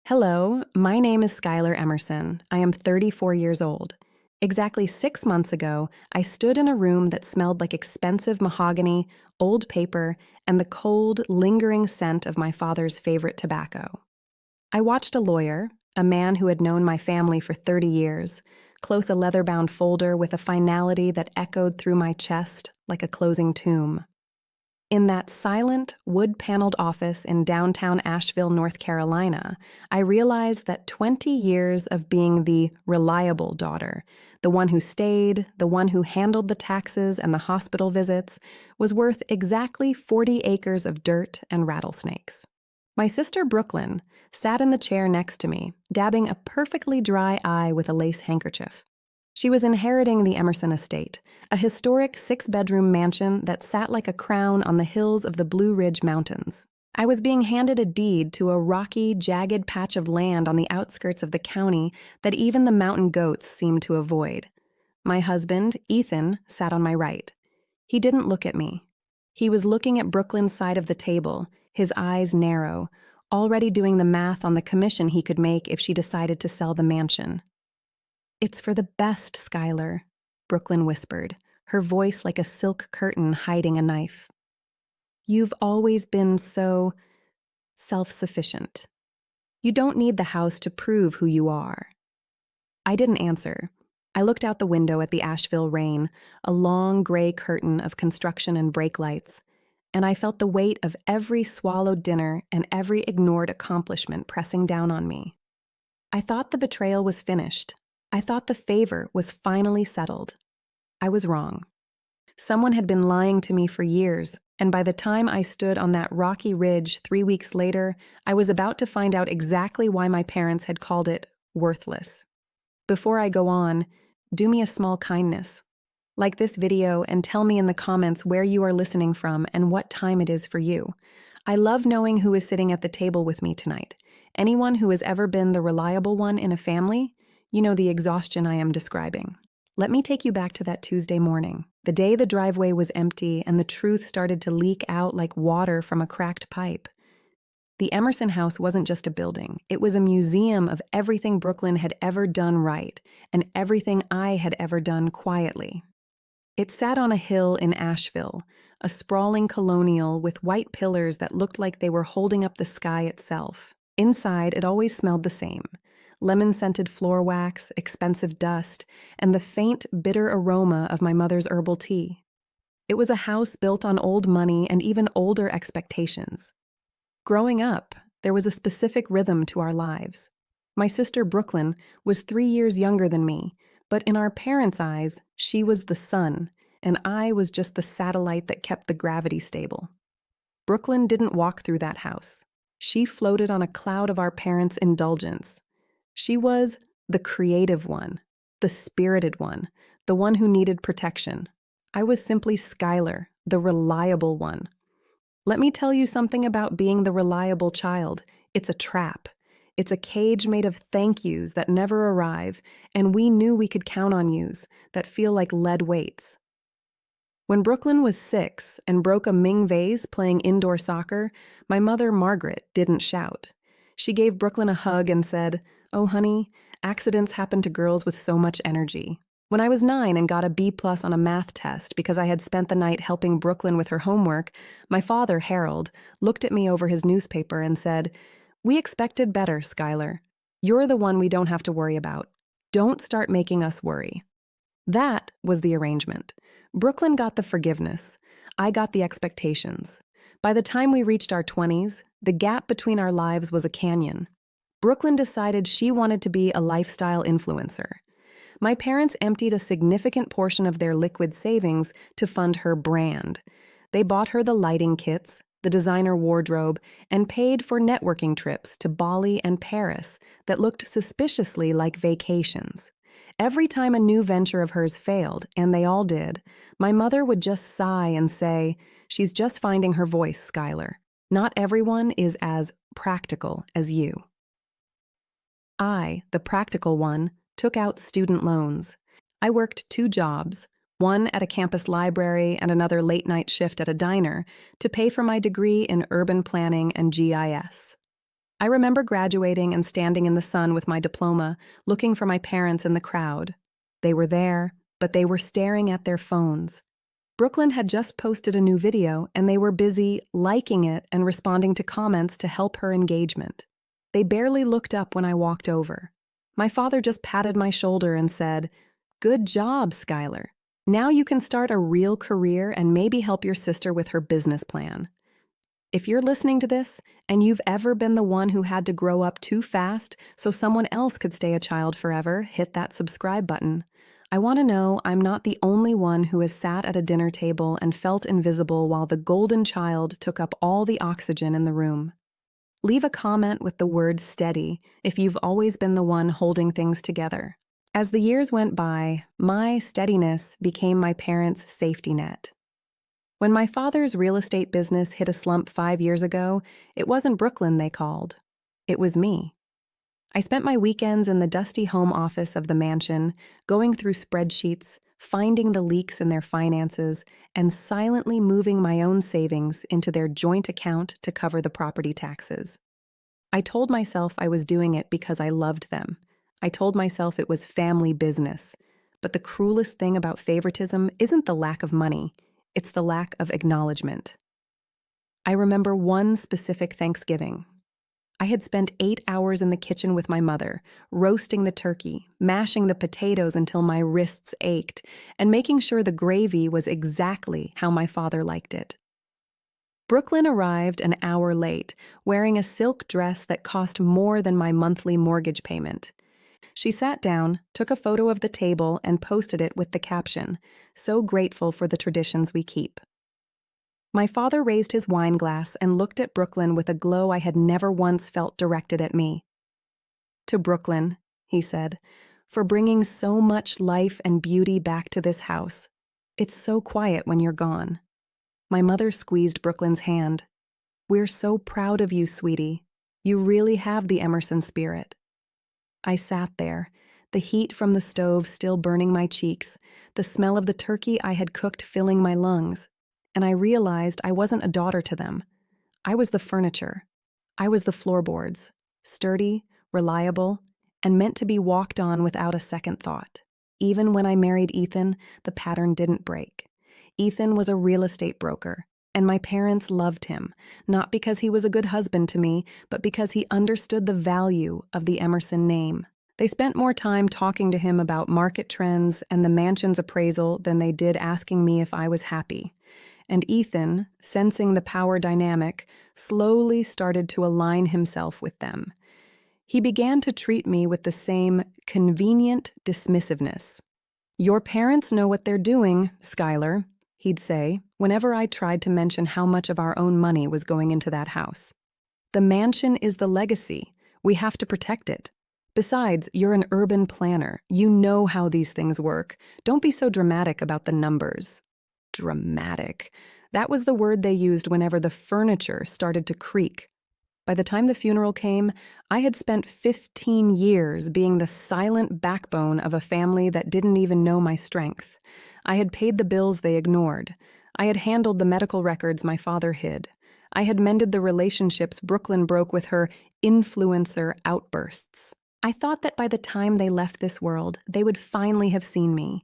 Hello, my name is Skylar Emerson. I am 34 years old. Exactly 6 months ago, I stood in a room that smelled like expensive mahogany, old paper, and the cold, lingering scent of my father's favorite tobacco. I watched a lawyer, a man who had known my family for 30 years, close a leather-bound folder with a finality that echoed through my chest like a closing tomb. In that silent, wood-paneled office in downtown Asheville, North Carolina, I realized that 20 years of being the reliable daughter, the one who stayed, the one who handled the taxes and the hospital visits, was worth exactly 40 acres of dirt and rattlesnakes. My sister Brooklyn sat in the chair next to me, dabbing a perfectly dry eye with a lace handkerchief. She was inheriting the Emerson estate, a historic 6-bedroom mansion that sat like a crown on the hills of the Blue Ridge Mountains. I was being handed a deed to a rocky, jagged patch of land on the outskirts of the county that even the mountain goats seemed to avoid. My husband, Ethan, sat on my right. He didn't look at me. He was looking at Brooklyn's side of the table, his eyes narrow, already doing the math on the commission he could make if she decided to sell the mansion. "It's for the best, Skylar," Brooklyn whispered, her voice like a silk curtain hiding a knife. "You've always been so self-sufficient. You don't need the house to prove who you are." I didn't answer. I looked out the window at the Asheville rain, a long gray curtain of construction and brake lights, and I felt the weight of every swallowed dinner and every ignored accomplishment pressing down on me. I thought the betrayal was finished. I thought the favor was finally settled. I was wrong. Someone had been lying to me for years, and by the time I stood on that rocky ridge 3 weeks later, I was about to find out exactly why my parents had called it worthless. Before I go on, do me a small kindness. Like this video and tell me in the comments where you are listening from and what time it is for you. I love knowing who is sitting at the table with me tonight. Anyone who has ever been the reliable one in a family, you know the exhaustion I am describing. Let me take you back to that Tuesday morning, the day the driveway was empty and the truth started to leak out like water from a cracked pipe. The Emerson house wasn't just a building. It was a museum of everything Brooklyn had ever done right and everything I had ever done quietly. It sat on a hill in Asheville, a sprawling colonial with white pillars that looked like they were holding up the sky itself. Inside, it always smelled the same: lemon-scented floor wax, expensive dust, and the faint, bitter aroma of my mother's herbal tea. It was a house built on old money and even older expectations. Growing up, there was a specific rhythm to our lives. My sister Brooklyn was 3 years younger than me, but in our parents' eyes, she was the sun, and I was just the satellite that kept the gravity stable. Brooklyn didn't walk through that house. She floated on a cloud of our parents' indulgence. She was the creative one, the spirited one, the one who needed protection. I was simply Skylar, the reliable one. Let me tell you something about being the reliable child. It's a trap. It's a cage made of thank yous that never arrive, and we knew we could count on yous that feel like lead weights. When Brooklyn was 6 and broke a Ming vase playing indoor soccer, my mother, Margaret, didn't shout. She gave Brooklyn a hug and said, "Oh, honey, accidents happen to girls with so much energy." When I was 9 and got a B+ on a math test because I had spent the night helping Brooklyn with her homework, my father, Harold, looked at me over his newspaper and said, "We expected better, Skylar. You're the one we don't have to worry about. Don't start making us worry." That was the arrangement. Brooklyn got the forgiveness. I got the expectations. By the time we reached our 20s, the gap between our lives was a canyon. Brooklyn decided she wanted to be a lifestyle influencer. My parents emptied a significant portion of their liquid savings to fund her brand. They bought her the lighting kits, the designer wardrobe, and paid for networking trips to Bali and Paris that looked suspiciously like vacations. Every time a new venture of hers failed, and they all did, my mother would just sigh and say, "She's just finding her voice, Skylar. Not everyone is as practical as you." I, the practical one, took out student loans. I worked 2 jobs, one at a campus library and another late-night shift at a diner, to pay for my degree in urban planning and GIS. I remember graduating and standing in the sun with my diploma, looking for my parents in the crowd. They were there, but they were staring at their phones. Brooklyn had just posted a new video, and they were busy liking it and responding to comments to help her engagement. They barely looked up when I walked over. My father just patted my shoulder and said, "Good job, Skylar. Now you can start a real career and maybe help your sister with her business plan." If you're listening to this and you've ever been the one who had to grow up too fast so someone else could stay a child forever, hit that subscribe button. I want to know I'm not the only one who has sat at a dinner table and felt invisible while the golden child took up all the oxygen in the room. Leave a comment with the word steady if you've always been the one holding things together. As the years went by, my steadiness became my parents' safety net. When my father's real estate business hit a slump 5 years ago, it wasn't Brooklyn they called. It was me. I spent my weekends in the dusty home office of the mansion, going through spreadsheets, finding the leaks in their finances, and silently moving my own savings into their joint account to cover the property taxes. I told myself I was doing it because I loved them. I told myself it was family business. But the cruelest thing about favoritism isn't the lack of money, it's the lack of acknowledgement. I remember one specific Thanksgiving. I had spent 8 hours in the kitchen with my mother, roasting the turkey, mashing the potatoes until my wrists ached, and making sure the gravy was exactly how my father liked it. Brooklyn arrived an hour late, wearing a silk dress that cost more than my monthly mortgage payment. She sat down, took a photo of the table, and posted it with the caption, "So grateful for the traditions we keep." My father raised his wine glass and looked at Brooklyn with a glow I had never once felt directed at me. "To Brooklyn," he said, "for bringing so much life and beauty back to this house. It's so quiet when you're gone." My mother squeezed Brooklyn's hand. "We're so proud of you, sweetie. You really have the Emerson spirit." I sat there, the heat from the stove still burning my cheeks, the smell of the turkey I had cooked filling my lungs, and I realized I wasn't a daughter to them. I was the furniture. I was the floorboards, sturdy, reliable, and meant to be walked on without a second thought. Even when I married Ethan, the pattern didn't break. Ethan was a real estate broker, and my parents loved him, not because he was a good husband to me, but because he understood the value of the Emerson name. They spent more time talking to him about market trends and the mansion's appraisal than they did asking me if I was happy. And Ethan, sensing the power dynamic, slowly started to align himself with them. He began to treat me with the same convenient dismissiveness. "Your parents know what they're doing, Skylar," he'd say, whenever I tried to mention how much of our own money was going into that house. "The mansion is the legacy. We have to protect it. Besides, you're an urban planner. You know how these things work. Don't be so dramatic about the numbers." Dramatic. That was the word they used whenever the furniture started to creak. By the time the funeral came, I had spent 15 years being the silent backbone of a family that didn't even know my strength. I had paid the bills they ignored. I had handled the medical records my father hid. I had mended the relationships Brooklyn broke with her influencer outbursts. I thought that by the time they left this world, they would finally have seen me.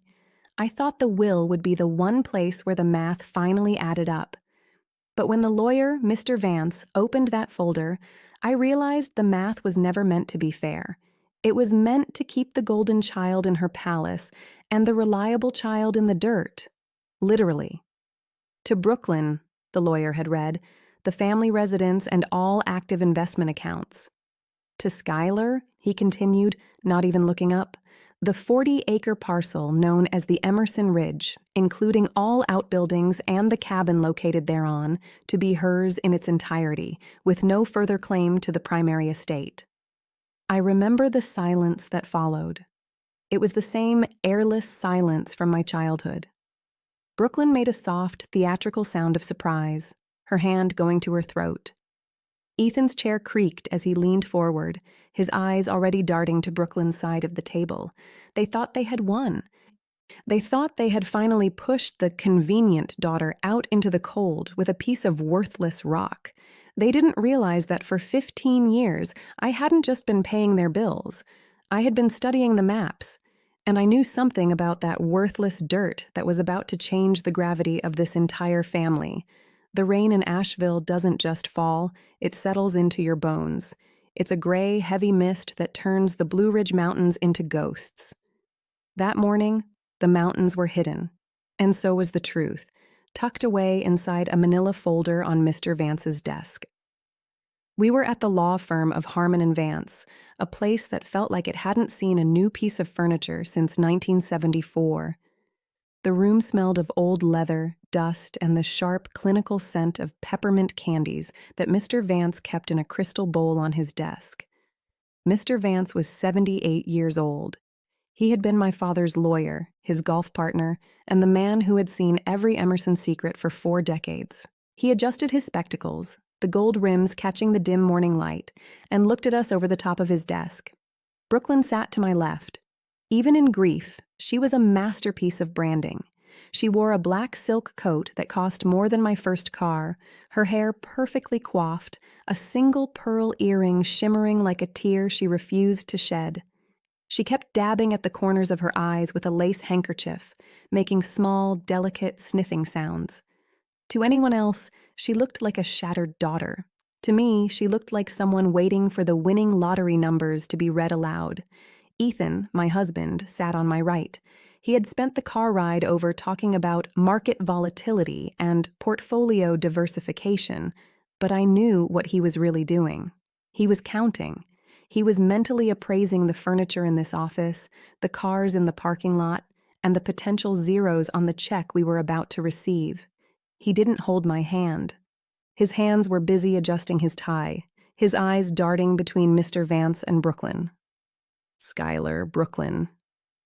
I thought the will would be the one place where the math finally added up. But when the lawyer, Mr. Vance, opened that folder, I realized the math was never meant to be fair. It was meant to keep the golden child in her palace and the reliable child in the dirt. Literally. "To Brooklyn," the lawyer had read, "the family residence and all active investment accounts." "To Skylar," he continued, not even looking up, "the 40-acre parcel known as the Emerson Ridge, including all outbuildings and the cabin located thereon, to be hers in its entirety, with no further claim to the primary estate." I remember the silence that followed. It was the same airless silence from my childhood. Brooklyn made a soft, theatrical sound of surprise, her hand going to her throat. Ethan's chair creaked as he leaned forward, his eyes already darting to Brooklyn's side of the table. They thought they had won. They thought they had finally pushed the convenient daughter out into the cold with a piece of worthless rock. They didn't realize that for 15 years, I hadn't just been paying their bills. I had been studying the maps, and I knew something about that worthless dirt that was about to change the gravity of this entire family. The rain in Asheville doesn't just fall, it settles into your bones. It's a gray, heavy mist that turns the Blue Ridge Mountains into ghosts. That morning, the mountains were hidden, and so was the truth, tucked away inside a manila folder on Mr. Vance's desk. We were at the law firm of Harmon and Vance, a place that felt like it hadn't seen a new piece of furniture since 1974. The room smelled of old leather, dust, and the sharp, clinical scent of peppermint candies that Mr. Vance kept in a crystal bowl on his desk. Mr. Vance was 78 years old. He had been my father's lawyer, his golf partner, and the man who had seen every Emerson secret for 4 decades. He adjusted his spectacles, the gold rims catching the dim morning light, and looked at us over the top of his desk. Brooklyn sat to my left. Even in grief, she was a masterpiece of branding. She wore a black silk coat that cost more than my first car, her hair perfectly coiffed, a single pearl earring shimmering like a tear she refused to shed. She kept dabbing at the corners of her eyes with a lace handkerchief, making small, delicate sniffing sounds. To anyone else, she looked like a shattered daughter. To me, she looked like someone waiting for the winning lottery numbers to be read aloud. Ethan, my husband, sat on my right. He had spent the car ride over talking about market volatility and portfolio diversification, but I knew what he was really doing. He was counting. He was mentally appraising the furniture in this office, the cars in the parking lot, and the potential zeros on the check we were about to receive. He didn't hold my hand. His hands were busy adjusting his tie, his eyes darting between Mr. Vance and Brooklyn. "Skylar, Brooklyn,"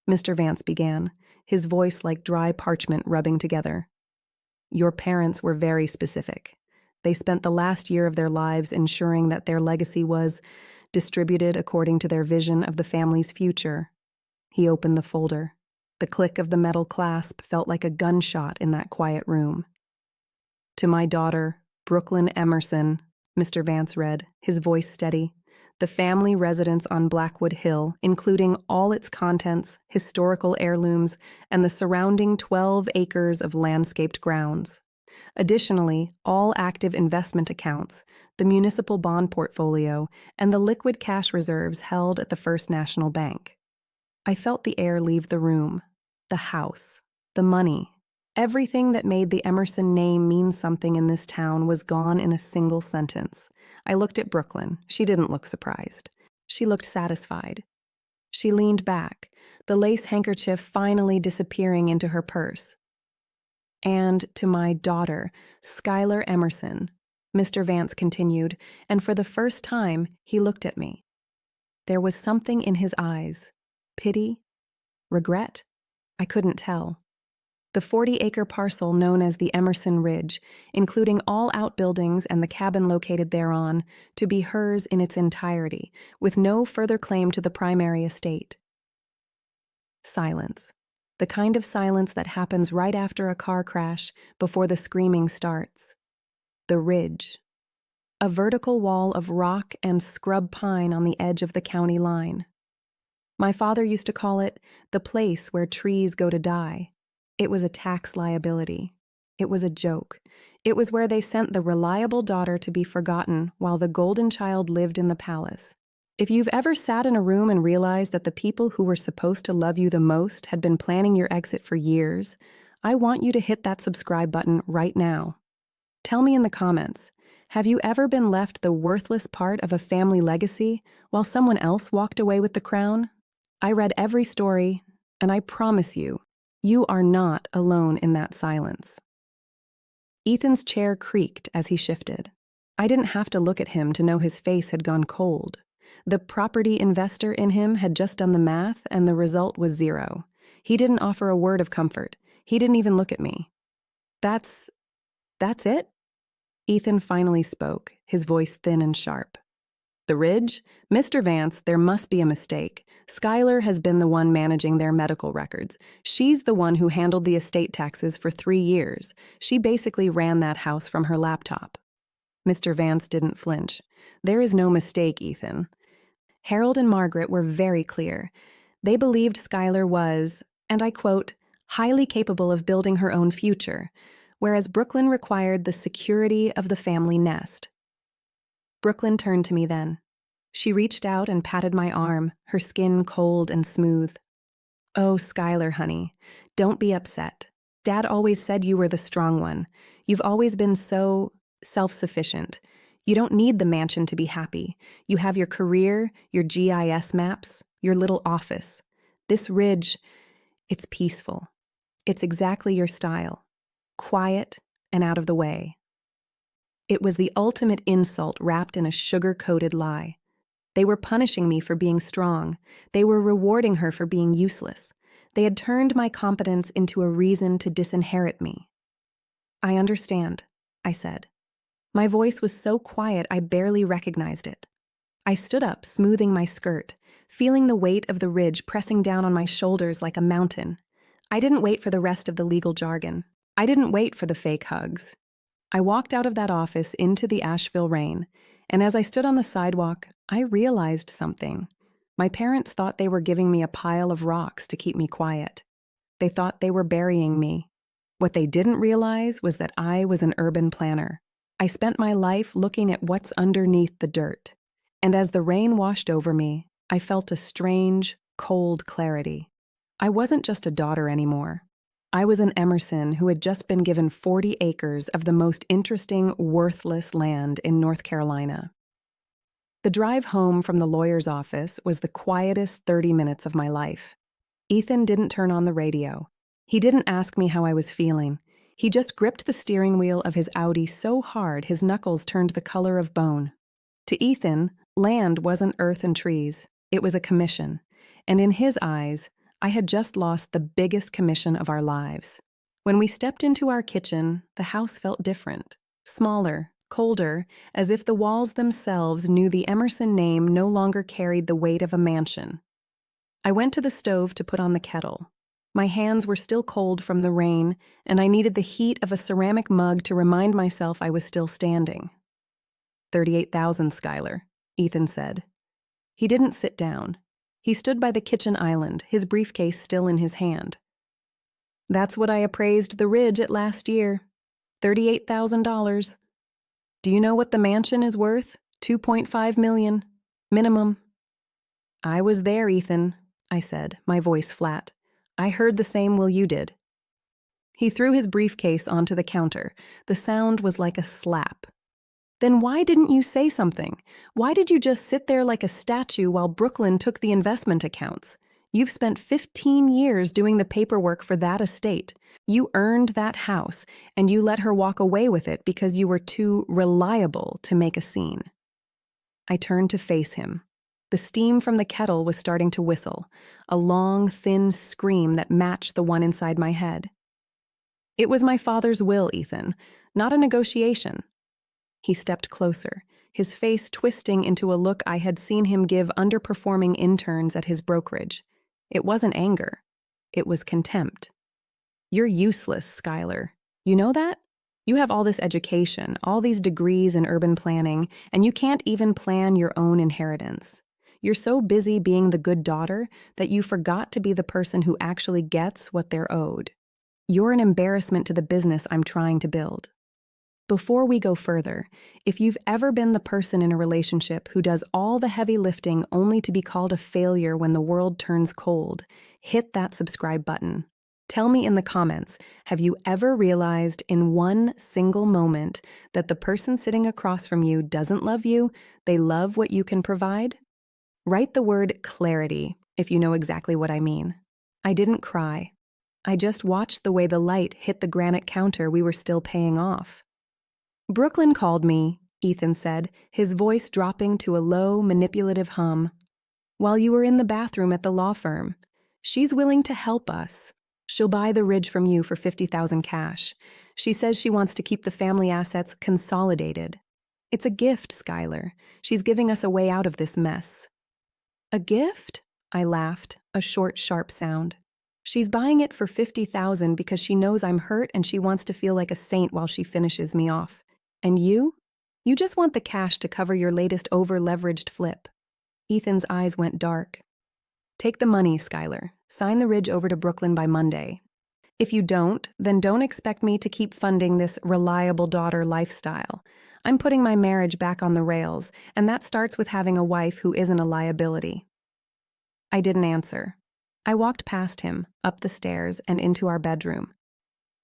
Mr. Vance began, his voice like dry parchment rubbing together. "Your parents were very specific. They spent the last year of their lives ensuring that their legacy was distributed according to their vision of the family's future." He opened the folder. The click of the metal clasp felt like a gunshot in that quiet room. "To my daughter, Brooklyn Emerson," Mr. Vance read, his voice steady. "The family residence on Blackwood Hill, including all its contents, historical heirlooms, and the surrounding 12 acres of landscaped grounds. Additionally, all active investment accounts, the municipal bond portfolio, and the liquid cash reserves held at the First National Bank." I felt the air leave the room. The house, the money, everything that made the Emerson name mean something in this town was gone in a single sentence. I looked at Brooklyn. She didn't look surprised. She looked satisfied. She leaned back, the lace handkerchief finally disappearing into her purse. "And to my daughter, Skylar Emerson," Mr. Vance continued, and for the first time, he looked at me. There was something in his eyes. Pity? Regret? I couldn't tell. The 40-acre parcel known as the Emerson Ridge, including all outbuildings and the cabin located thereon, to be hers in its entirety, with no further claim to the primary estate. Silence. The kind of silence that happens right after a car crash, before the screaming starts. The ridge. A vertical wall of rock and scrub pine on the edge of the county line. My father used to call it the place where trees go to die. It was a tax liability. It was a joke. It was where they sent the reliable daughter to be forgotten while the golden child lived in the palace. If you've ever sat in a room and realized that the people who were supposed to love you the most had been planning your exit for years, I want you to hit that subscribe button right now. Tell me in the comments, have you ever been left the worthless part of a family legacy while someone else walked away with the crown? I read every story, and I promise you, you are not alone in that silence. Ethan's chair creaked as he shifted. I didn't have to look at him to know his face had gone cold. The property investor in him had just done the math, and the result was 0. He didn't offer a word of comfort. He didn't even look at me. That's it?" Ethan finally spoke, his voice thin and sharp. "The Ridge? Mr. Vance, there must be a mistake. Skylar has been the one managing their medical records. She's the one who handled the estate taxes for 3 years. She basically ran that house from her laptop." Mr. Vance didn't flinch. There is no mistake, Ethan. Harold and Margaret were very clear. They believed Skylar was, and I quote, highly capable of building her own future, whereas Brooklyn required the security of the family nest. Brooklyn turned to me then. She reached out and patted my arm, her skin cold and smooth. Oh, Skylar, honey, don't be upset. Dad always said you were the strong one. You've always been so self-sufficient. You don't need the mansion to be happy. You have your career, your GIS maps, your little office. This ridge, it's peaceful. It's exactly your style. Quiet and out of the way. It was the ultimate insult wrapped in a sugar-coated lie. They were punishing me for being strong. They were rewarding her for being useless. They had turned my competence into a reason to disinherit me. I understand, I said. My voice was so quiet I barely recognized it. I stood up, smoothing my skirt, feeling the weight of the ridge pressing down on my shoulders like a mountain. I didn't wait for the rest of the legal jargon. I didn't wait for the fake hugs. I walked out of that office into the Asheville rain, and as I stood on the sidewalk, I realized something. My parents thought they were giving me a pile of rocks to keep me quiet. They thought they were burying me. What they didn't realize was that I was an urban planner. I spent my life looking at what's underneath the dirt. And as the rain washed over me, I felt a strange, cold clarity. I wasn't just a daughter anymore. I was an Emerson who had just been given 40 acres of the most interesting, worthless land in North Carolina. The drive home from the lawyer's office was the quietest 30 minutes of my life. Ethan didn't turn on the radio. He didn't ask me how I was feeling. He just gripped the steering wheel of his Audi so hard his knuckles turned the color of bone. To Ethan, land wasn't earth and trees. It was a commission. And in his eyes, I had just lost the biggest commission of our lives. When we stepped into our kitchen, the house felt different. Smaller, colder, as if the walls themselves knew the Emerson name no longer carried the weight of a mansion. I went to the stove to put on the kettle. My hands were still cold from the rain, and I needed the heat of a ceramic mug to remind myself I was still standing. 38,000, Skylar, Ethan said. He didn't sit down. He stood by the kitchen island, his briefcase still in his hand. That's what I appraised the ridge at last year. $38,000. Do you know what the mansion is worth? $2.5 million. Minimum. I was there, Ethan, I said, my voice flat. I heard the same will you did. He threw his briefcase onto the counter. The sound was like a slap. Then why didn't you say something? Why did you just sit there like a statue while Brooklyn took the investment accounts? You've spent 15 years doing the paperwork for that estate. You earned that house, and you let her walk away with it because you were too reliable to make a scene. I turned to face him. The steam from the kettle was starting to whistle, a long, thin scream that matched the one inside my head. It was my father's will, Ethan, not a negotiation. He stepped closer, his face twisting into a look I had seen him give underperforming interns at his brokerage. It wasn't anger. It was contempt. You're useless, Skylar. You know that? You have all this education, all these degrees in urban planning, and you can't even plan your own inheritance. You're so busy being the good daughter that you forgot to be the person who actually gets what they're owed. You're an embarrassment to the business I'm trying to build. Before we go further, if you've ever been the person in a relationship who does all the heavy lifting only to be called a failure when the world turns cold, hit that subscribe button. Tell me in the comments, have you ever realized in one single moment that the person sitting across from you doesn't love you, they love what you can provide? Write the word clarity if you know exactly what I mean. I didn't cry. I just watched the way the light hit the granite counter we were still paying off. Brooklyn called me, Ethan said, his voice dropping to a low, manipulative hum. While you were in the bathroom at the law firm. She's willing to help us. She'll buy the ridge from you for $50,000 cash. She says she wants to keep the family assets consolidated. It's a gift, Skylar. She's giving us a way out of this mess. A gift? I laughed, a short, sharp sound. She's buying it for $50,000 because she knows I'm hurt and she wants to feel like a saint while she finishes me off. And you? You just want the cash to cover your latest over-leveraged flip. Ethan's eyes went dark. Take the money, Skylar. Sign the ridge over to Brooklyn by Monday. If you don't, then don't expect me to keep funding this reliable daughter lifestyle. I'm putting my marriage back on the rails, and that starts with having a wife who isn't a liability. I didn't answer. I walked past him, up the stairs, and into our bedroom.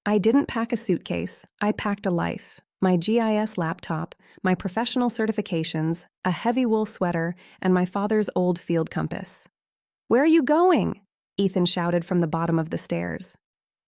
I didn't pack a suitcase. I packed a life. My GIS laptop, my professional certifications, a heavy wool sweater, and my father's old field compass. "Where are you going?" Ethan shouted from the bottom of the stairs.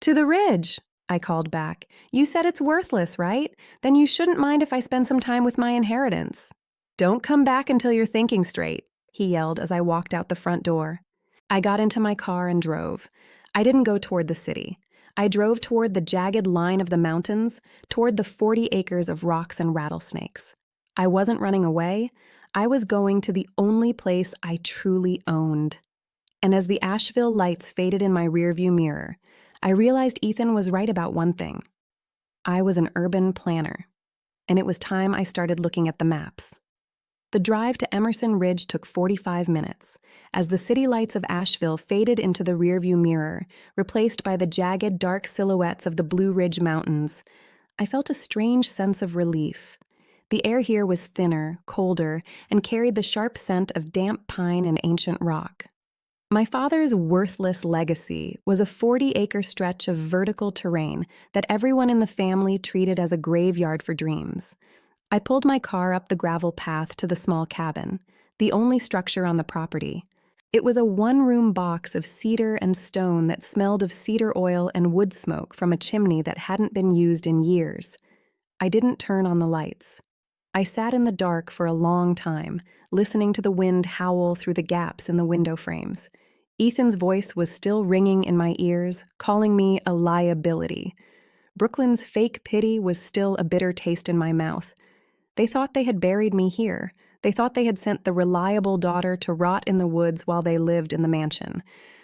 "To the ridge," I called back. "You said it's worthless, right? Then you shouldn't mind if I spend some time with my inheritance." "Don't come back until you're thinking straight," he yelled as I walked out the front door. I got into my car and drove. I didn't go toward the city. I drove toward the jagged line of the mountains, toward the 40 acres of rocks and rattlesnakes. I wasn't running away. I was going to the only place I truly owned. And as the Asheville lights faded in my rearview mirror, I realized Ethan was right about one thing. I was an urban planner, and it was time I started looking at the maps. The drive to Emerson Ridge took 45 minutes, as the city lights of Asheville faded into the rearview mirror, replaced by the jagged, dark silhouettes of the Blue Ridge Mountains. I felt a strange sense of relief. The air here was thinner, colder, and carried the sharp scent of damp pine and ancient rock. My father's worthless legacy was a 40-acre stretch of vertical terrain that everyone in the family treated as a graveyard for dreams. I pulled my car up the gravel path to the small cabin, the only structure on the property. It was a one-room box of cedar and stone that smelled of cedar oil and wood smoke from a chimney that hadn't been used in years. I didn't turn on the lights. I sat in the dark for a long time, listening to the wind howl through the gaps in the window frames. Ethan's voice was still ringing in my ears, calling me a liability. Brooklyn's fake pity was still a bitter taste in my mouth. They thought they had buried me here. They thought they had sent the reliable daughter to rot in the woods while they lived in the mansion.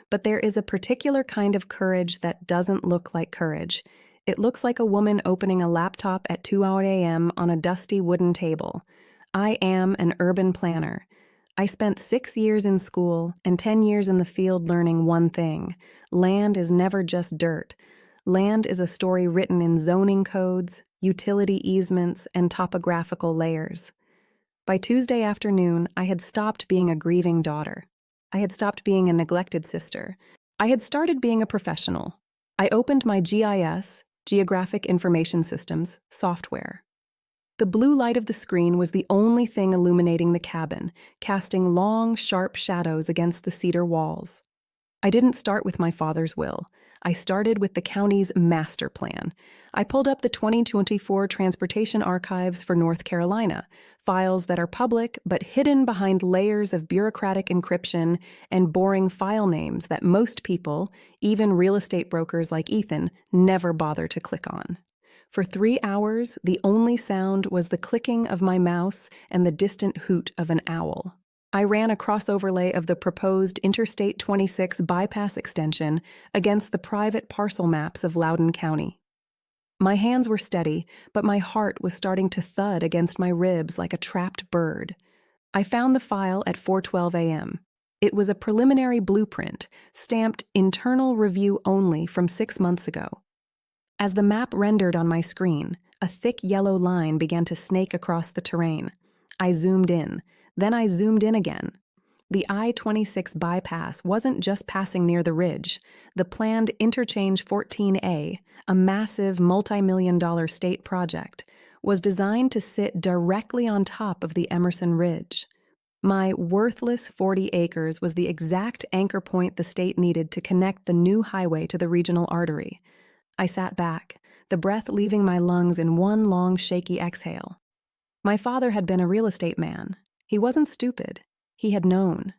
But there is a particular kind of courage that doesn't look like courage. It looks like a woman opening a laptop at 2 a.m. on a dusty wooden table. I am an urban planner. I spent 6 years in school and 10 years in the field learning one thing. Land is never just dirt. Land is a story written in zoning codes, utility easements, and topographical layers. By Tuesday afternoon, I had stopped being a grieving daughter. I had stopped being a neglected sister. I had started being a professional. I opened my GIS, Geographic Information Systems, software. The blue light of the screen was the only thing illuminating the cabin, casting long, sharp shadows against the cedar walls. I didn't start with my father's will. I started with the county's master plan. I pulled up the 2024 Transportation Archives for North Carolina, files that are public but hidden behind layers of bureaucratic encryption and boring file names that most people, even real estate brokers like Ethan, never bother to click on. For 3 hours, the only sound was the clicking of my mouse and the distant hoot of an owl. I ran a crossoverlay of the proposed Interstate 26 bypass extension against the private parcel maps of Loudoun County. My hands were steady, but my heart was starting to thud against my ribs like a trapped bird. I found the file at 4:12 a.m. It was a preliminary blueprint, stamped internal review only from 6 months ago. As the map rendered on my screen, a thick yellow line began to snake across the terrain. I zoomed in. Then I zoomed in again. The I-26 bypass wasn't just passing near the ridge. The planned Interchange 14A, a massive multi-million-dollar state project, was designed to sit directly on top of the Emerson Ridge. My worthless 40 acres was the exact anchor point the state needed to connect the new highway to the regional artery. I sat back, the breath leaving my lungs in one long, shaky exhale. My father had been a real estate man. He wasn't stupid. He had known.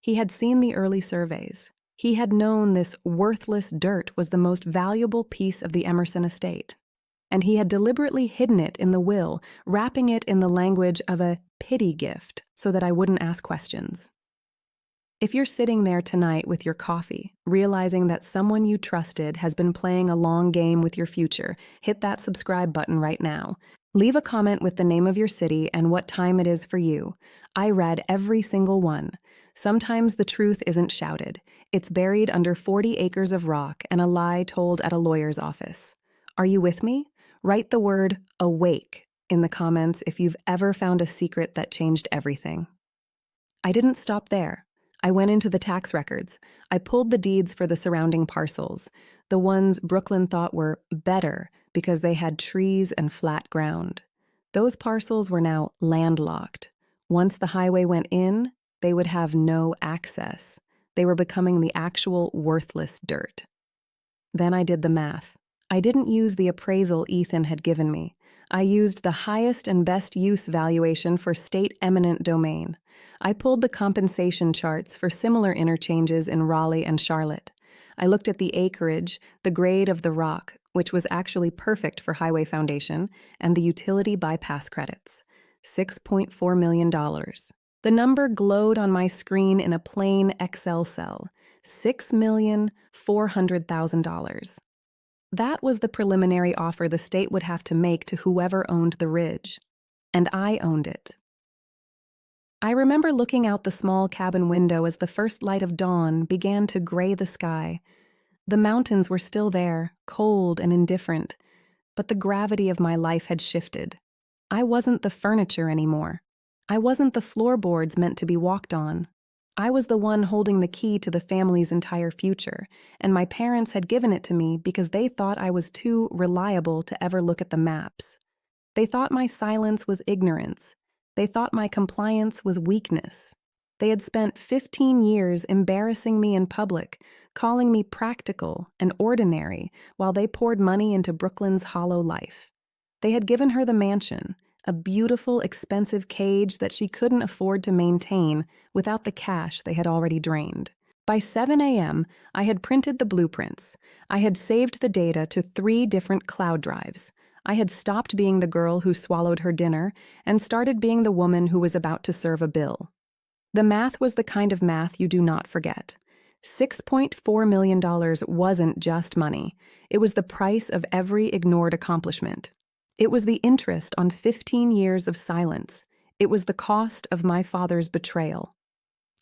He had seen the early surveys. He had known this worthless dirt was the most valuable piece of the Emerson estate. And he had deliberately hidden it in the will, wrapping it in the language of a pity gift so that I wouldn't ask questions. If you're sitting there tonight with your coffee, realizing that someone you trusted has been playing a long game with your future, hit that subscribe button right now. Leave a comment with the name of your city and what time it is for you. I read every single one. Sometimes the truth isn't shouted. It's buried under 40 acres of rock and a lie told at a lawyer's office. Are you with me? Write the word awake in the comments if you've ever found a secret that changed everything. I didn't stop there. I went into the tax records. I pulled the deeds for the surrounding parcels, the ones Brooklyn thought were better because they had trees and flat ground. Those parcels were now landlocked. Once the highway went in, they would have no access. They were becoming the actual worthless dirt. Then I did the math. I didn't use the appraisal Ethan had given me. I used the highest and best use valuation for state eminent domain. I pulled the compensation charts for similar interchanges in Raleigh and Charlotte. I looked at the acreage, the grade of the rock, which was actually perfect for highway foundation, and the utility bypass credits. $6.4 million. The number glowed on my screen in a plain Excel cell. $6,400,000. That was the preliminary offer the state would have to make to whoever owned the ridge. And I owned it. I remember looking out the small cabin window as the first light of dawn began to gray the sky. The mountains were still there, cold and indifferent, but the gravity of my life had shifted. I wasn't the furniture anymore. I wasn't the floorboards meant to be walked on. I was the one holding the key to the family's entire future, and my parents had given it to me because they thought I was too reliable to ever look at the maps. They thought my silence was ignorance. They thought my compliance was weakness. They had spent 15 years embarrassing me in public, calling me practical and ordinary while they poured money into Brooklyn's hollow life. They had given her the mansion, a beautiful, expensive cage that she couldn't afford to maintain without the cash they had already drained. By 7 a.m., I had printed the blueprints. I had saved the data to 3 different cloud drives. I had stopped being the girl who swallowed her dinner and started being the woman who was about to serve a bill. The math was the kind of math you do not forget. $6.4 million wasn't just money. It was the price of every ignored accomplishment. It was the interest on 15 years of silence. It was the cost of my father's betrayal.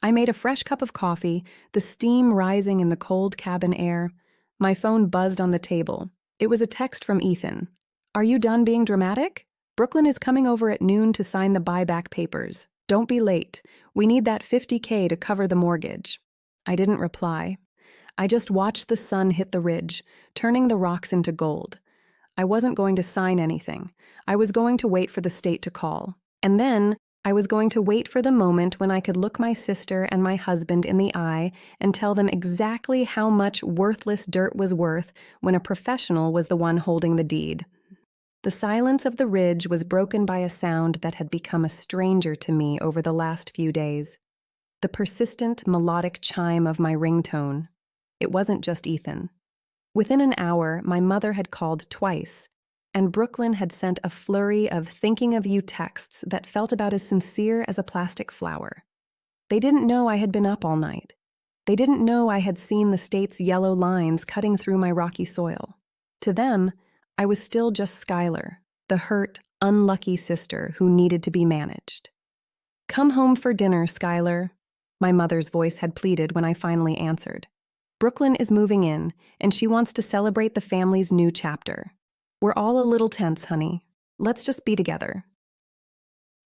I made a fresh cup of coffee, the steam rising in the cold cabin air. My phone buzzed on the table. It was a text from Ethan. "Are you done being dramatic? Brooklyn is coming over at noon to sign the buyback papers. Don't be late. We need that $50K to cover the mortgage." I didn't reply. I just watched the sun hit the ridge, turning the rocks into gold. I wasn't going to sign anything. I was going to wait for the state to call. And then I was going to wait for the moment when I could look my sister and my husband in the eye and tell them exactly how much worthless dirt was worth when a professional was the one holding the deed. The silence of the ridge was broken by a sound that had become a stranger to me over the last few days. The persistent, melodic chime of my ringtone. It wasn't just Ethan. Within an hour, my mother had called twice, and Brooklyn had sent a flurry of thinking of you texts that felt about as sincere as a plastic flower. They didn't know I had been up all night. They didn't know I had seen the state's yellow lines cutting through my rocky soil. To them, I was still just Skylar, the hurt, unlucky sister who needed to be managed. "Come home for dinner, Skylar," my mother's voice had pleaded when I finally answered. "Brooklyn is moving in, and she wants to celebrate the family's new chapter. We're all a little tense, honey. Let's just be together."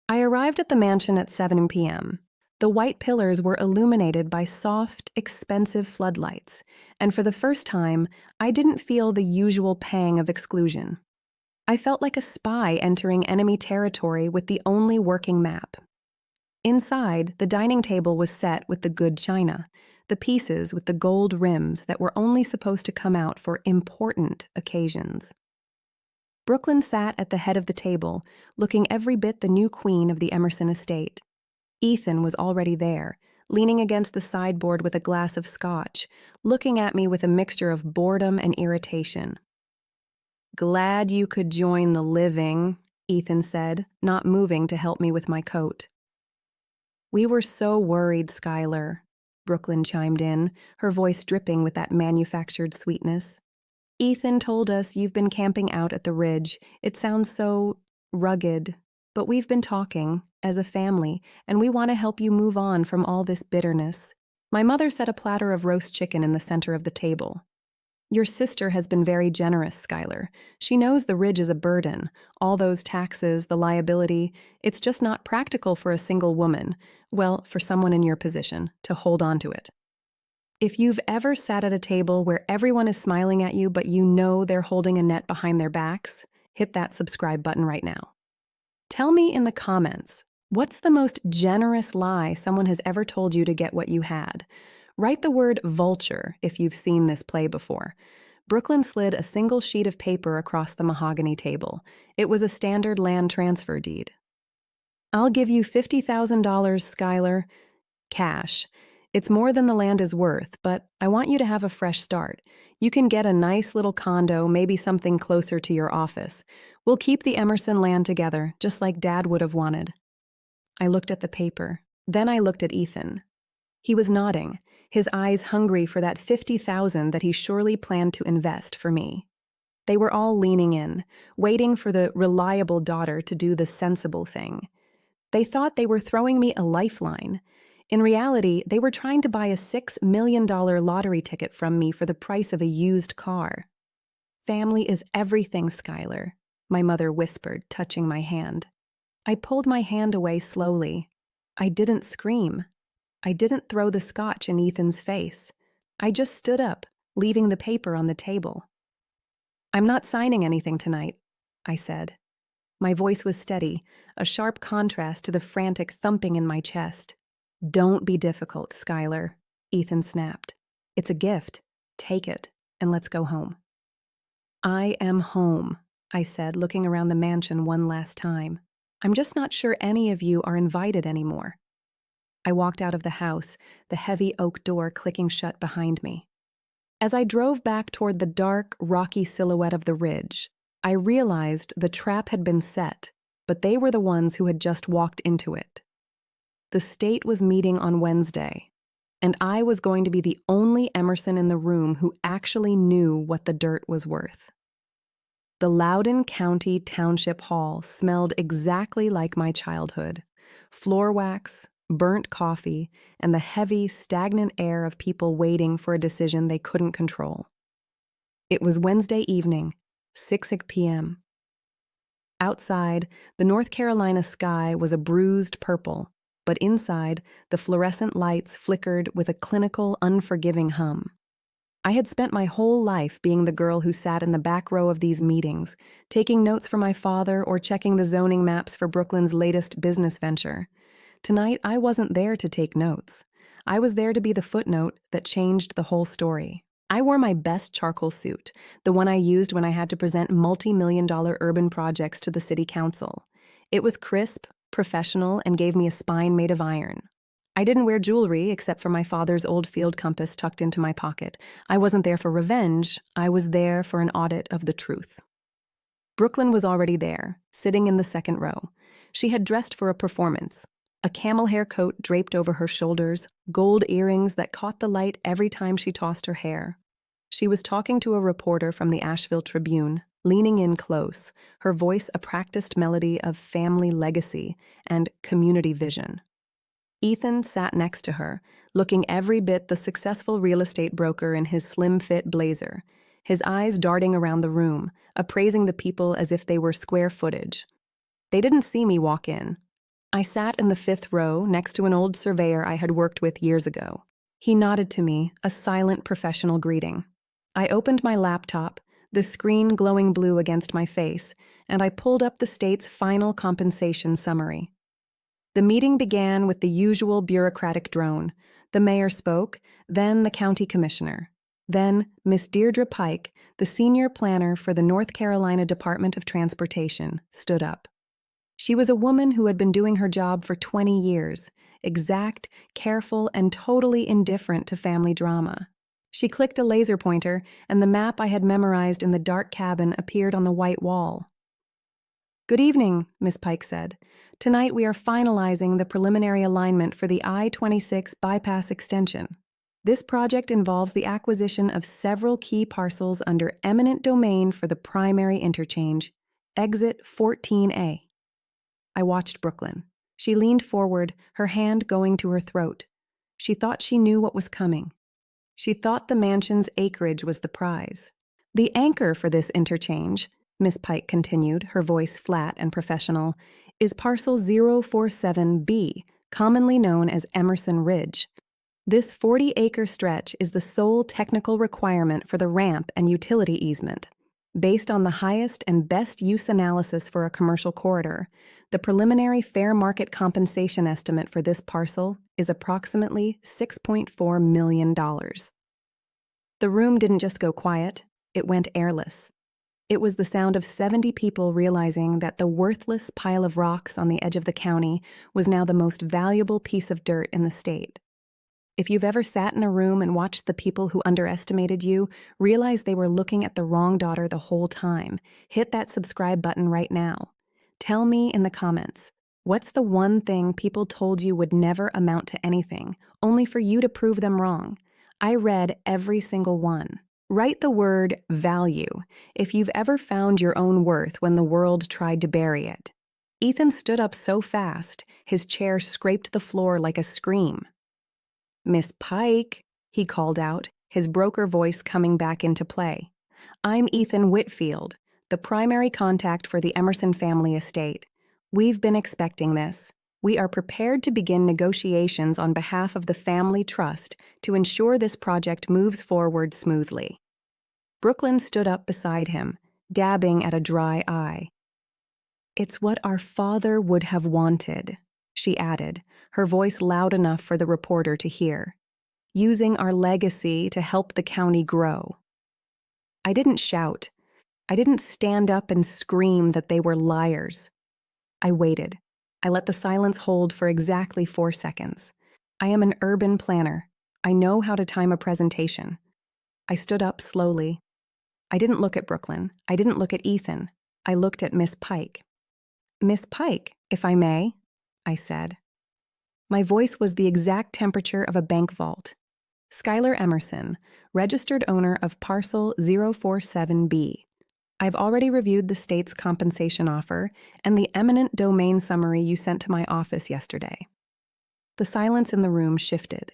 I arrived at the mansion at 7 p.m. The white pillars were illuminated by soft, expensive floodlights, and for the first time, I didn't feel the usual pang of exclusion. I felt like a spy entering enemy territory with the only working map. Inside, the dining table was set with the good china, the pieces with the gold rims that were only supposed to come out for important occasions. Brooklyn sat at the head of the table, looking every bit the new queen of the Emerson estate. Ethan was already there, leaning against the sideboard with a glass of scotch, looking at me with a mixture of boredom and irritation. "Glad you could join the living," Ethan said, not moving to help me with my coat. "We were so worried, Skylar," Brooklyn chimed in, her voice dripping with that manufactured sweetness. "Ethan told us you've been camping out at the ridge. It sounds so rugged, but we've been talking as a family, and we want to help you move on from all this bitterness. My mother set a platter of roast chicken in the center of the table. Your sister has been very generous, Skylar. She knows the ridge is a burden. All those taxes, the liability, it's just not practical for a single woman, well, for someone in your position, to hold on to it. If you've ever sat at a table where everyone is smiling at you but you know they're holding a net behind their backs, hit that subscribe button right now. Tell me in the comments, what's the most generous lie someone has ever told you to get what you had? Write the word vulture if you've seen this play before. Brooklyn slid a single sheet of paper across the mahogany table. It was a standard land transfer deed. I'll give you $50,000, Skylar. Cash. It's more than the land is worth, but I want you to have a fresh start. You can get a nice little condo, maybe something closer to your office. We'll keep the Emerson land together, just like Dad would have wanted. I looked at the paper. Then I looked at Ethan. He was nodding, his eyes hungry for that $50,000 that he surely planned to invest for me. They were all leaning in, waiting for the reliable daughter to do the sensible thing. They thought they were throwing me a lifeline. In reality, they were trying to buy a $6 million lottery ticket from me for the price of a used car. Family is everything, Skylar, my mother whispered, touching my hand. I pulled my hand away slowly. I didn't scream. I didn't throw the scotch in Ethan's face. I just stood up, leaving the paper on the table. I'm not signing anything tonight, I said. My voice was steady, a sharp contrast to the frantic thumping in my chest. Don't be difficult, Skylar, Ethan snapped. It's a gift. Take it, and let's go home. I am home, I said, looking around the mansion one last time. I'm just not sure any of you are invited anymore. I walked out of the house, the heavy oak door clicking shut behind me. As I drove back toward the dark, rocky silhouette of the ridge, I realized the trap had been set, but they were the ones who had just walked into it. The state was meeting on Wednesday, and I was going to be the only Emerson in the room who actually knew what the dirt was worth. The Loudoun County Township Hall smelled exactly like my childhood. Floor wax, burnt coffee, and the heavy, stagnant air of people waiting for a decision they couldn't control. It was Wednesday evening, 6 p.m. Outside, the North Carolina sky was a bruised purple, but inside, the fluorescent lights flickered with a clinical, unforgiving hum. I had spent my whole life being the girl who sat in the back row of these meetings, taking notes for my father or checking the zoning maps for Brooklyn's latest business venture. Tonight, I wasn't there to take notes. I was there to be the footnote that changed the whole story. I wore my best charcoal suit, the one I used when I had to present multi-million-dollar urban projects to the city council. It was crisp, professional, and gave me a spine made of iron. I didn't wear jewelry except for my father's old field compass tucked into my pocket. I wasn't there for revenge. I was there for an audit of the truth. Brooklyn was already there, sitting in the second row. She had dressed for a performance. A camel hair coat draped over her shoulders, gold earrings that caught the light every time she tossed her hair. She was talking to a reporter from the Asheville Tribune, leaning in close, her voice a practiced melody of family legacy and community vision. Ethan sat next to her, looking every bit the successful real estate broker in his slim-fit blazer, his eyes darting around the room, appraising the people as if they were square footage. They didn't see me walk in. I sat in the fifth row next to an old surveyor I had worked with years ago. He nodded to me, a silent professional greeting. I opened my laptop, the screen glowing blue against my face, and I pulled up the state's final compensation summary. The meeting began with the usual bureaucratic drone. The mayor spoke, then the county commissioner. Then Miss Deirdre Pike, the senior planner for the North Carolina Department of Transportation, stood up. She was a woman who had been doing her job for 20 years, exact, careful, and totally indifferent to family drama. She clicked a laser pointer, and the map I had memorized in the dark cabin appeared on the white wall. "Good evening," Miss Pike said. "Tonight we are finalizing the preliminary alignment for the I-26 bypass extension. This project involves the acquisition of several key parcels under eminent domain for the primary interchange. Exit 14A. I watched Brooklyn. She leaned forward, her hand going to her throat. She thought she knew what was coming. She thought the mansion's acreage was the prize. The anchor for this interchange, Miss Pike continued, her voice flat and professional, is parcel 047B, commonly known as Emerson Ridge. This 40-acre stretch is the sole technical requirement for the ramp and utility easement. Based on the highest and best use analysis for a commercial corridor, the preliminary fair market compensation estimate for this parcel is approximately $6.4 million. The room didn't just go quiet, it went airless. It was the sound of 70 people realizing that the worthless pile of rocks on the edge of the county was now the most valuable piece of dirt in the state. If you've ever sat in a room and watched the people who underestimated you realize they were looking at the wrong daughter the whole time, hit that subscribe button right now. Tell me in the comments, what's the one thing people told you would never amount to anything, only for you to prove them wrong? I read every single one. Write the word value if you've ever found your own worth when the world tried to bury it. Ethan stood up so fast, his chair scraped the floor like a scream. Miss Pike, he called out, his broker voice coming back into play. I'm Ethan Whitfield, the primary contact for the Emerson family estate. We've been expecting this. We are prepared to begin negotiations on behalf of the family trust to ensure this project moves forward smoothly. Brooklyn stood up beside him, dabbing at a dry eye. It's what our father would have wanted, she added, her voice loud enough for the reporter to hear. Using our legacy to help the county grow. I didn't shout. I didn't stand up and scream that they were liars. I waited. I let the silence hold for exactly 4 seconds. I am an urban planner. I know how to time a presentation. I stood up slowly. I didn't look at Brooklyn. I didn't look at Ethan. I looked at Miss Pike. Miss Pike, if I may, I said. My voice was the exact temperature of a bank vault. Skylar Emerson, registered owner of parcel 047B. I've already reviewed the state's compensation offer and the eminent domain summary you sent to my office yesterday. The silence in the room shifted.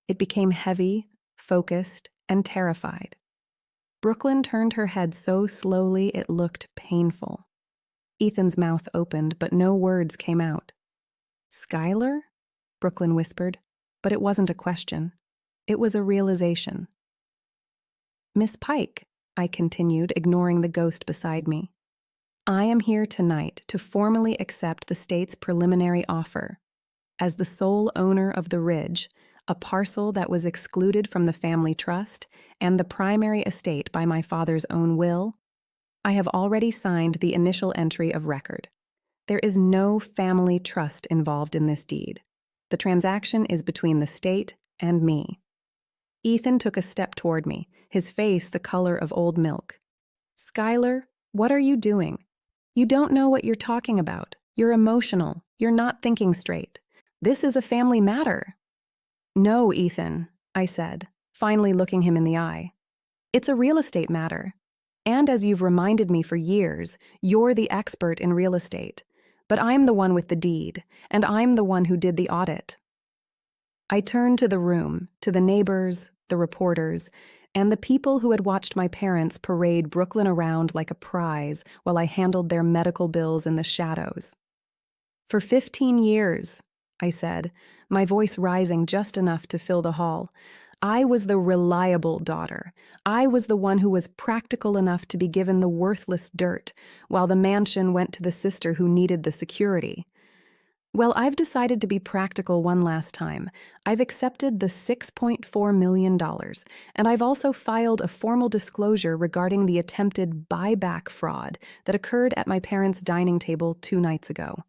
It became heavy, focused, and terrified. Brooklyn turned her head so slowly it looked painful. Ethan's mouth opened, but no words came out. Skylar? Brooklyn whispered, but it wasn't a question. It was a realization. Miss Pike, I continued, ignoring the ghost beside me. I am here tonight to formally accept the state's preliminary offer. As the sole owner of the Ridge, a parcel that was excluded from the family trust and the primary estate by my father's own will, I have already signed the initial entry of record. There is no family trust involved in this deed. The transaction is between the state and me. Ethan took a step toward me, his face the color of old milk. Skylar, what are you doing? You don't know what you're talking about. You're emotional. You're not thinking straight. This is a family matter. No, Ethan, I said, finally looking him in the eye. It's a real estate matter. And as you've reminded me for years, you're the expert in real estate. But I'm the one with the deed, and I'm the one who did the audit. I turned to the room, to the neighbors, the reporters, and the people who had watched my parents parade Brooklyn around like a prize while I handled their medical bills in the shadows. For 15 years, I said, my voice rising just enough to fill the hall, I was the reliable daughter. I was the one who was practical enough to be given the worthless dirt, while the mansion went to the sister who needed the security. Well, I've decided to be practical one last time. I've accepted the $6.4 million, and I've also filed a formal disclosure regarding the attempted buyback fraud that occurred at my parents' dining table 2 nights ago.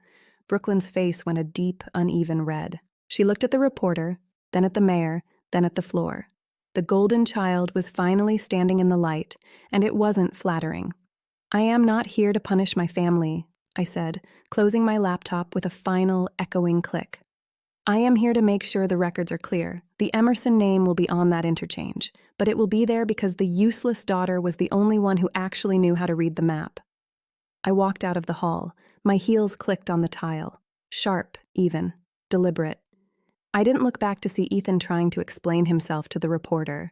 Brooklyn's face went a deep, uneven red. She looked at the reporter, then at the mayor, then at the floor. The golden child was finally standing in the light, and it wasn't flattering. I am not here to punish my family, I said, closing my laptop with a final, echoing click. I am here to make sure the records are clear. The Emerson name will be on that interchange, but it will be there because the useless daughter was the only one who actually knew how to read the map. I walked out of the hall. My heels clicked on the tile. Sharp, even, deliberate. I didn't look back to see Ethan trying to explain himself to the reporter.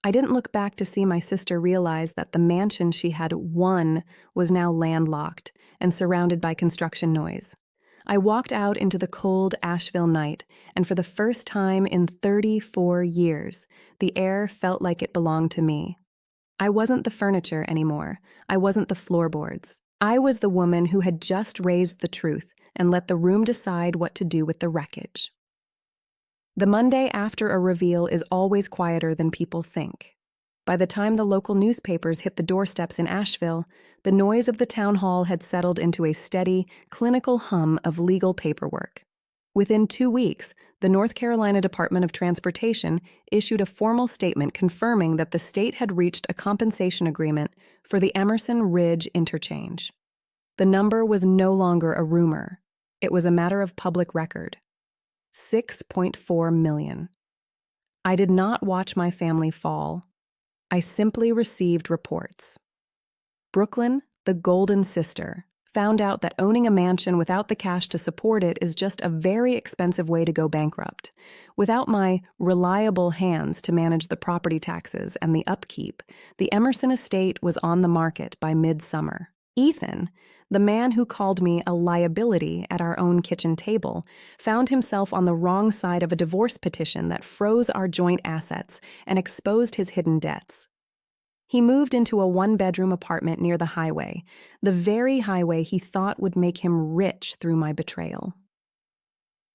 I didn't look back to see my sister realize that the mansion she had won was now landlocked and surrounded by construction noise. I walked out into the cold Asheville night, and for the first time in 34 years, the air felt like it belonged to me. I wasn't the furniture anymore. I wasn't the floorboards. I was the woman who had just raised the truth and let the room decide what to do with the wreckage. The Monday after a reveal is always quieter than people think. By the time the local newspapers hit the doorsteps in Asheville, the noise of the town hall had settled into a steady, clinical hum of legal paperwork. Within 2 weeks, the North Carolina Department of Transportation issued a formal statement confirming that the state had reached a compensation agreement for the Emerson Ridge interchange. The number was no longer a rumor. It was a matter of public record. $6.4 million. I did not watch my family fall. I simply received reports. Brooklyn, the golden sister, found out that owning a mansion without the cash to support it is just a very expensive way to go bankrupt. Without my reliable hands to manage the property taxes and the upkeep, the Emerson estate was on the market by midsummer. Ethan, the man who called me a liability at our own kitchen table, found himself on the wrong side of a divorce petition that froze our joint assets and exposed his hidden debts. He moved into a one-bedroom apartment near the highway, the very highway he thought would make him rich through my betrayal.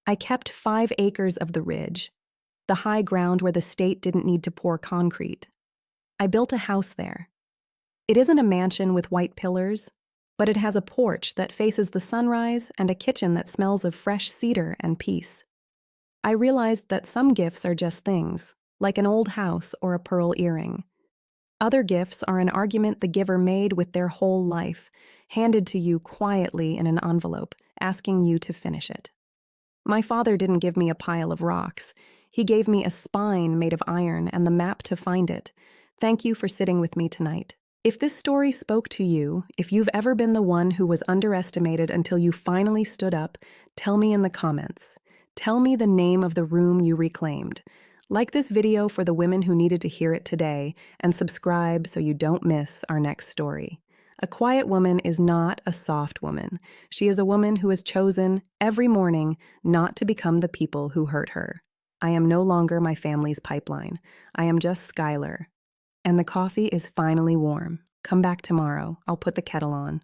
I kept 5 acres of the ridge, the high ground where the state didn't need to pour concrete. I built a house there. It isn't a mansion with white pillars, but it has a porch that faces the sunrise and a kitchen that smells of fresh cedar and peace. I realized that some gifts are just things, like an old house or a pearl earring. Other gifts are an argument the giver made with their whole life, handed to you quietly in an envelope, asking you to finish it. My father didn't give me a pile of rocks. He gave me a spine made of iron and the map to find it. Thank you for sitting with me tonight. If this story spoke to you, if you've ever been the one who was underestimated until you finally stood up, tell me in the comments. Tell me the name of the room you reclaimed. Like this video for the women who needed to hear it today, and subscribe so you don't miss our next story. A quiet woman is not a soft woman. She is a woman who has chosen, every morning, not to become the people who hurt her. I am no longer my family's pipeline. I am just Skylar. And the coffee is finally warm. Come back tomorrow. I'll put the kettle on.